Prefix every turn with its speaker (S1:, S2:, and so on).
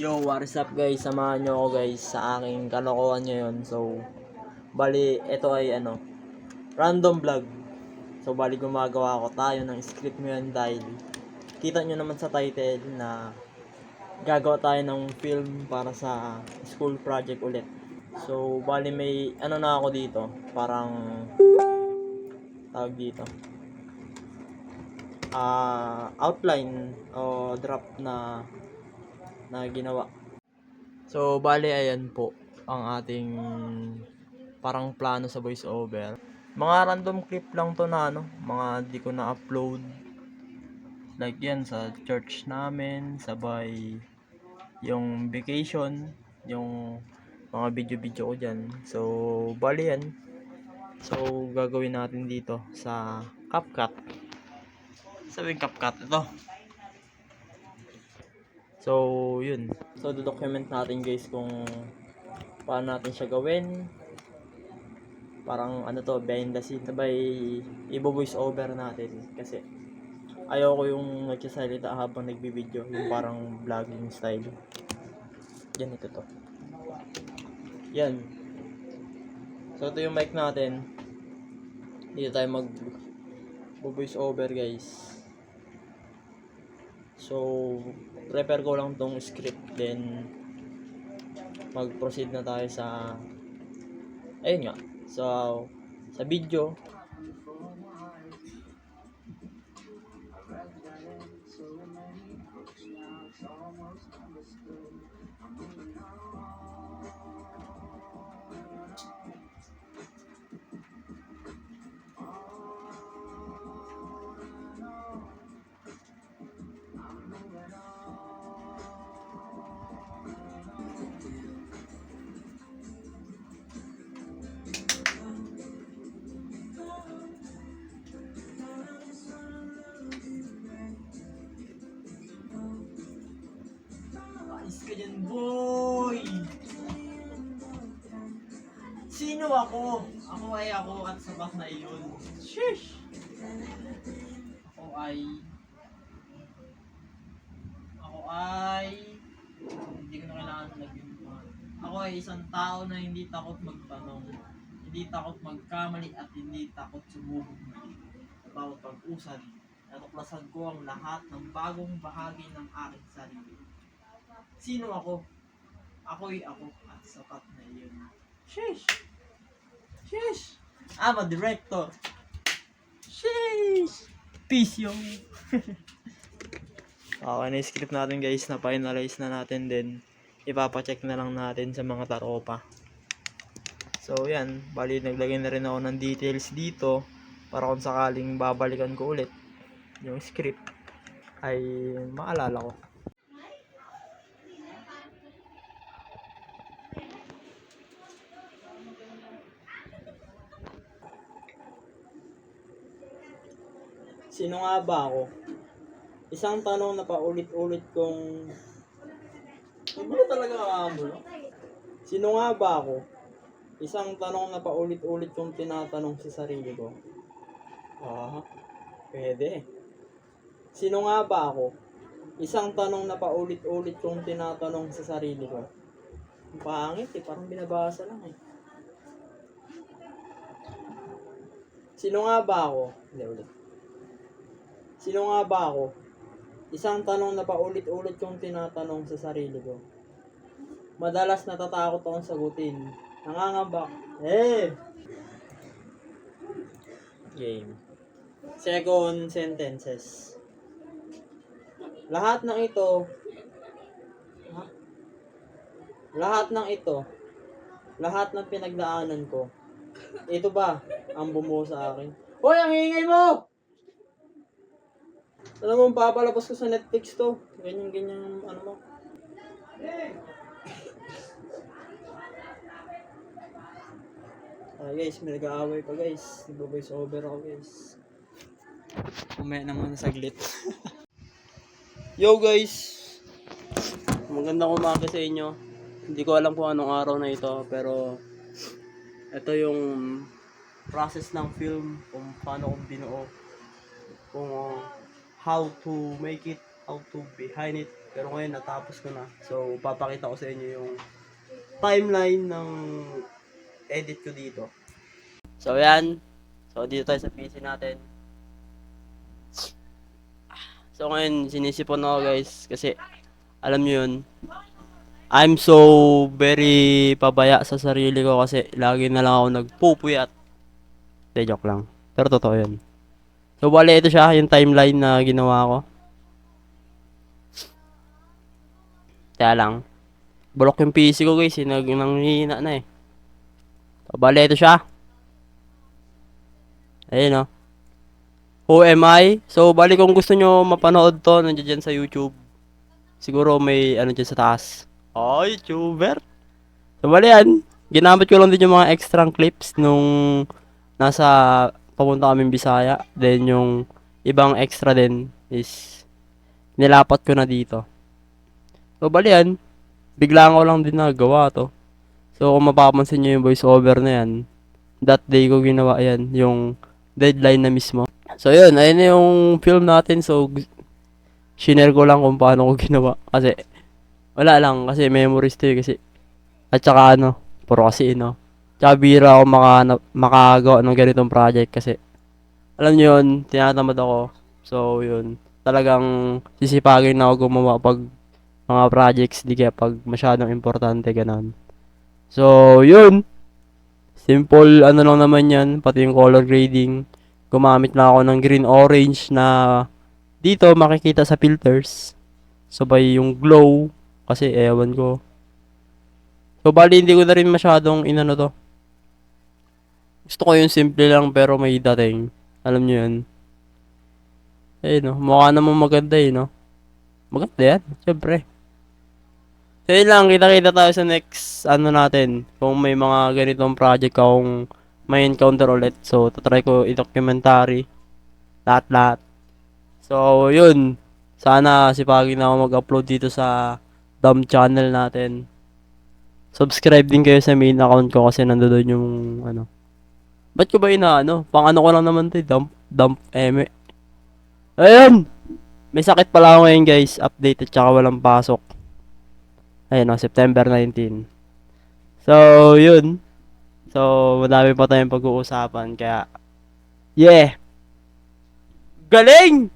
S1: Yo, what is up guys? Samahan nyo ako guys sa aking kalokohan ngayon. So, bali, ito ay random vlog. So, bali gumagawa ko tayo ng script ngayon dahil kita nyo naman sa title na gagawa tayo ng film para sa school project ulit. So, bali may na ako dito. Parang tawag dito. Outline o draft na ginawa. So, bali ayan po ang ating parang plano sa voice over. Mga random clip lang to na mga di ko na-upload. Like yan sa church namin, sabay yung vacation, yung mga video-video ko dyan. So, bali yan. So, gagawin natin dito sa CapCut. Sabi CapCut ito. So, yun. So, document natin guys kung paano natin siya gawin. Parang behind the scene. Sabay, i-voice over natin. Kasi, ayoko yung nagsasalita habang nagbibideo. Yung parang vlogging style. Yan, ito to. Yan. So, ito yung mic natin. Dito tayo mag-voice over guys. So, prepare ko lang tong script, then mag-proceed na tayo sa ayun nga, sa video. Ayos ka dyan, boy! Sino ako? Ako at sabak na iyon. Sheesh! Ako ay hindi ko na kailangan mag-inuman. Ako ay isang tao na hindi takot magtanong, hindi takot magkamali at hindi takot sumubok muli. Sa bawat pag-usad, natuklasan ko ang lahat ng bagong bahagi ng aking sarili. Sino ako? Ako'y ako at sapat na iyon. Sheesh! Sheesh! I'm a director. Sheesh! Peace yo! Okay, na-script natin guys, na-finalize na natin din. Ipapacheck na lang natin sa mga taropa. So yan, bali naglagay na rin ako ng details dito para kung sakaling babalikan ko ulit yung script ay maalala ko. Sino nga ba ako? Isang tanong na paulit-ulit kong ano talaga nakakagulo? Sino nga ba ako? Isang tanong na paulit-ulit kong tinatanong sa sarili ko. Pwede. Sino nga ba ako? Isang tanong na paulit-ulit kong tinatanong sa sarili ko. Ang pangit parang binabasa lang eh. Sino nga ba ako? Hindi ulit. Sino nga ba ako? Isang tanong na paulit-ulit kong tinatanong sa sarili ko. Madalas natatakot akong sagutin. Nangangamba. Game. Second sentences. Lahat ng ito, lahat ng pinagdaanan ko, ito ba ang bumuo sa akin? Hoy, ang ingay mo! Alam mo, papalabas ko sa Netflix to. Ganyan, mo. Guys, may nag-aaway pa guys. Nag-voice over ako guys. Umaya naman saglit. Yo guys! Magandang umaga sa inyo. Hindi ko alam kung anong araw na ito, pero ito yung process ng film, kung paano kong binuo, kung how to make it, how to behind it,
S2: Pero ngayon natapos ko na. So, papakita ko sa inyo yung timeline ng edit ko dito. So, yan. So, dito tayo sa PC natin. So, ngayon, sinisipon ako guys. Kasi, alam nyo yun, I'm so very pabaya sa sarili ko kasi lagi na lang ako nagpupuyat. Hindi, joke lang. Pero totoo yun. So, bali, ito siya, yung timeline na ginawa ko. Kaya lang, bulok yung PC ko guys, nanghihina na eh. So, bali, ito siya. Ayun o. Who am I? So, bali kung gusto nyo mapanood to, nandiyan dyan sa YouTube. Siguro may ano dyan sa taas. Oh, YouTuber. So, bali yan. Ginamit ko lang din yung mga extra clips nung nasa papunta kaming Bisaya. Then, yung ibang extra din is nilapat ko na dito. So, bali yan. Bigla ko lang din nagawa to. So, kung mapapansin nyo yung voice over na yan, that day ko ginawa yan, yung deadline na mismo. So, yun, ayun na yung film natin. So, shinare ko lang kung paano ko ginawa. Kasi, wala lang. Kasi memories to kasi. At saka ano, puro kasi no. Tsaka bira ako makagawa ng ganitong project kasi, alam nyo yun, tinatamad ako. So, yun. Talagang sisipagin na ako gumawa pag mga projects, di kaya pag masyadong importante, ganun. So, yun. Simple, ano lang naman yan, pati yung color grading. Gumamit na ako ng green-orange na dito makikita sa filters. Sabay yung glow, kasi ewan ko. So, bali hindi ko na rin masyadong inano to. Gusto ko yung simple lang pero may dating. Alam nyo yun. Eh, no, mukha namang maganda eh, no. Maganda yan, syempre. So, yun lang, kita-kita tayo sa next, ano natin. Kung may mga ganitong project akong may encounter ulit. So, tatry ko i-documentary. Lahat-lahat. So, yun. Sana sipagin na ako mag-upload dito sa Dam channel natin. Subscribe din kayo sa main account ko kasi nandoon yung ano. Ba't ko ba inaano? Pang ano ko lang naman 'to, dump eme. Ayun. May sakit pala ako ngayon, guys. Update at saka walang pasok. Ayun, September 19. So, yun. So, madami pa tayong pag-uusapan kaya yeah. Galing!